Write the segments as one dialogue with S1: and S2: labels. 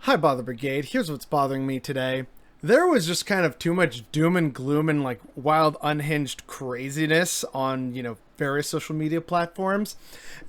S1: Hi, Bother Brigade. Here's what's bothering me today. There was just kind of too much doom and gloom and like wild, unhinged craziness on, various social media platforms.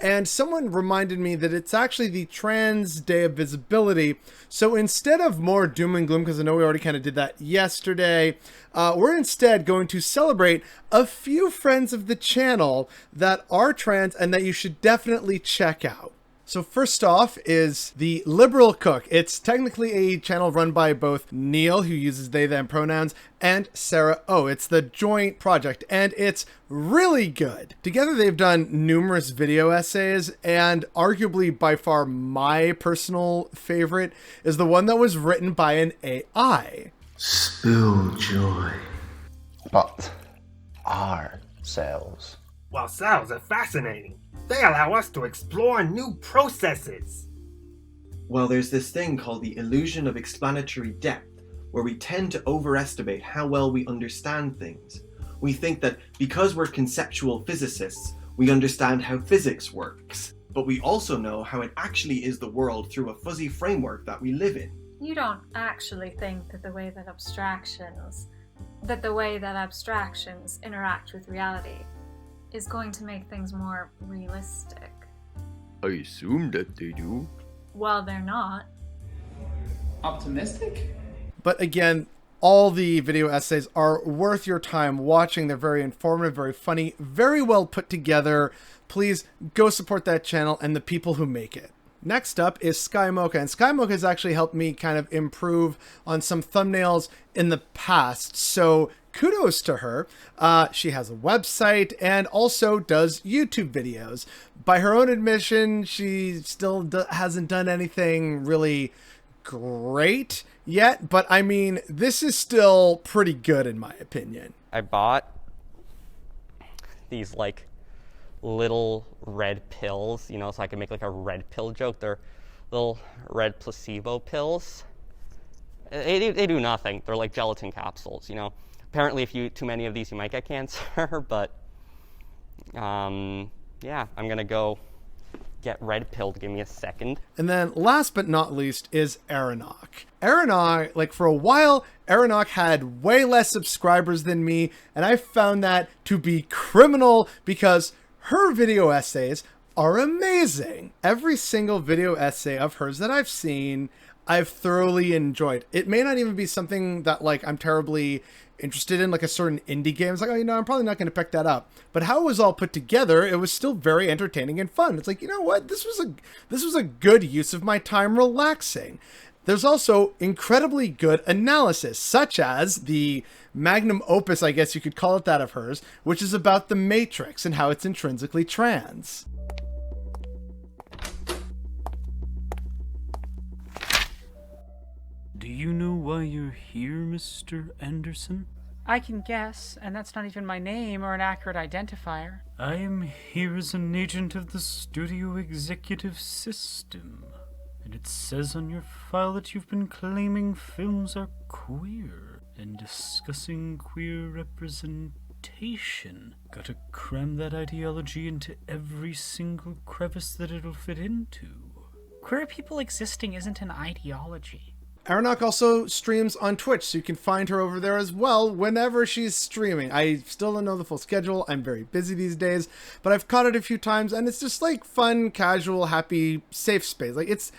S1: And someone reminded me that it's actually the Trans Day of Visibility. So instead of more doom and gloom, because I know we already kind of did that yesterday, we're instead going to celebrate a few friends of the channel that are trans and that you should definitely check out. So first off is the Liberal Cook. It's technically a channel run by both Neil, who uses they, them pronouns, and Sarah O. It's the joint project, and it's really good. Together they've done numerous video essays, and arguably by far my personal favorite is the one that was written by an AI.
S2: Spill joy.
S3: But our cells.
S4: While cells are fascinating, they allow us to explore new processes.
S2: Well, there's this thing called the illusion of explanatory depth, where we tend to overestimate how well we understand things. We think that because we're conceptual physicists, we understand how physics works. But we also know how it actually is the world through a fuzzy framework that we live in.
S5: You don't actually think that the way that abstractions interact with reality is going to make things more realistic.
S6: I assume that they do.
S5: Well, they're not.
S7: Optimistic?
S1: But again, all the video essays are worth your time watching. They're very informative, very funny, very well put together. Please go support that channel and the people who make it. Next up is SkyMocha, and SkyMocha has actually helped me kind of improve on some thumbnails in the past, so kudos to her. She has a website and also does YouTube videos. By her own admission, she still hasn't done anything really great yet, but I mean, this is still pretty good in my opinion.
S8: I bought these like little red pills, so I can make like a red pill joke. They're little red placebo pills. They do nothing. They're like gelatin capsules, Apparently, if you too many of these, you might get cancer. But yeah, I'm gonna go get red pilled. Give me a second.
S1: And then last but not least is Aranock. Aranock, like for a while, Aranock had way less subscribers than me, and I found that to be criminal because her video essays are amazing. Every single video essay of hers that I've seen, I've thoroughly enjoyed. It may not even be something that like I'm terribly interested in, like a certain indie game. It's like, oh, I'm probably not going to pick that up. But how it was all put together, it was still very entertaining and fun. It's like, you know what? This was a good use of my time relaxing. There's also incredibly good analysis, such as the magnum opus, I guess you could call it that, of hers, which is about the Matrix and how it's intrinsically trans.
S9: Do you know why you're here, Mr. Anderson?
S7: I can guess, and that's not even my name or an accurate identifier.
S9: I am here as an agent of the studio executive system. And it says on your file that you've been claiming films are queer and discussing queer representation. Gotta cram that ideology into every single crevice that it'll fit into.
S7: Queer people existing isn't an ideology.
S1: Aranock also streams on Twitch, so you can find her over there as well whenever she's streaming. I still don't know the full schedule. I'm very busy these days, but I've caught it a few times, and it's just like fun, casual, happy, safe space. Like it's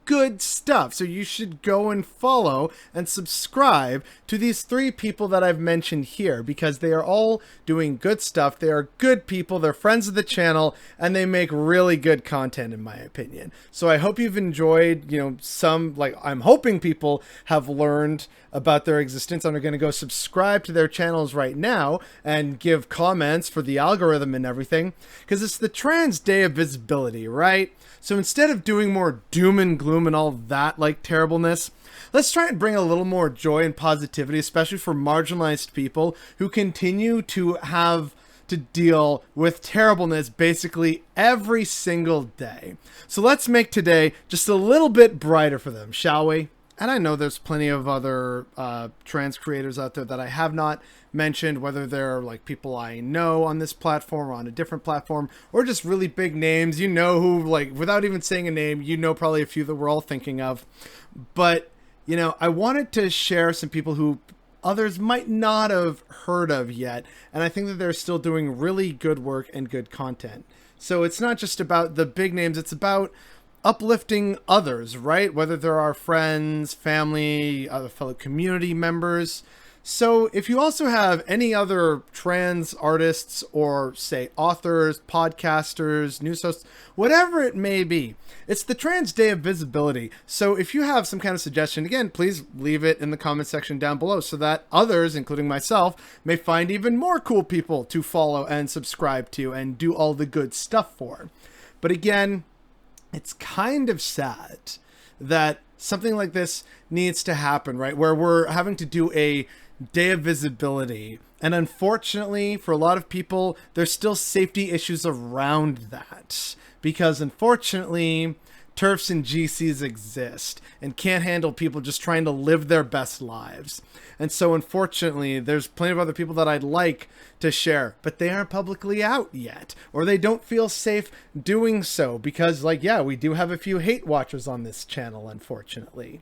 S1: good stuff. So you should go and follow and subscribe to these three people that I've mentioned here because they are all doing good stuff. They are good people. They're friends of the channel, and they make really good content, in my opinion. So I hope you've enjoyed, I'm hoping people have learned about their existence and are going to go subscribe to their channels right now and give comments for the algorithm and everything, because it's the Trans Day of Visibility, right? So instead of doing more doom and gloom and all that like terribleness, let's try and bring a little more joy and positivity, especially for marginalized people who continue to have to deal with terribleness basically every single day. So let's make today just a little bit brighter for them, shall we? and I know there's plenty of other trans creators out there that I have not mentioned, whether they're like people I know on this platform or on a different platform, or just really big names, you know, who, like, without even saying a name, you know, probably a few that we're all thinking of. But, you know, I wanted to share some people who others might not have heard of yet, and I think that they're still doing really good work and good content. So it's not just about the big names, it's about uplifting others, right? Whether they're our friends, family, other fellow community members. So if you also have any other trans artists or, say, authors, podcasters, news hosts, whatever it may be, it's the Trans Day of Visibility. So if you have some kind of suggestion, again, please leave it in the comment section down below so that others, including myself, may find even more cool people to follow and subscribe to and do all the good stuff for. But again, it's kind of sad that something like this needs to happen, right? Where we're having to do a day of visibility. And unfortunately, for a lot of people, there's still safety issues around that. Because unfortunately, TERFs and GCs exist and can't handle people just trying to live their best lives. And so unfortunately, there's plenty of other people that I'd like to share, but they aren't publicly out yet, or they don't feel safe doing so because, like, yeah, we do have a few hate watchers on this channel, unfortunately.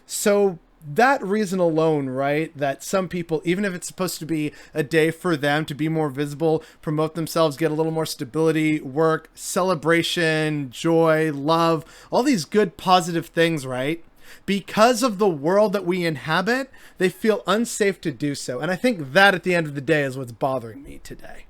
S1: So that reason alone, right, that some people, even if it's supposed to be a day for them to be more visible, promote themselves, get a little more stability, work, celebration, joy, love, all these good positive things, right? Because of the world that we inhabit, they feel unsafe to do so. And I think that at the end of the day is what's bothering me today.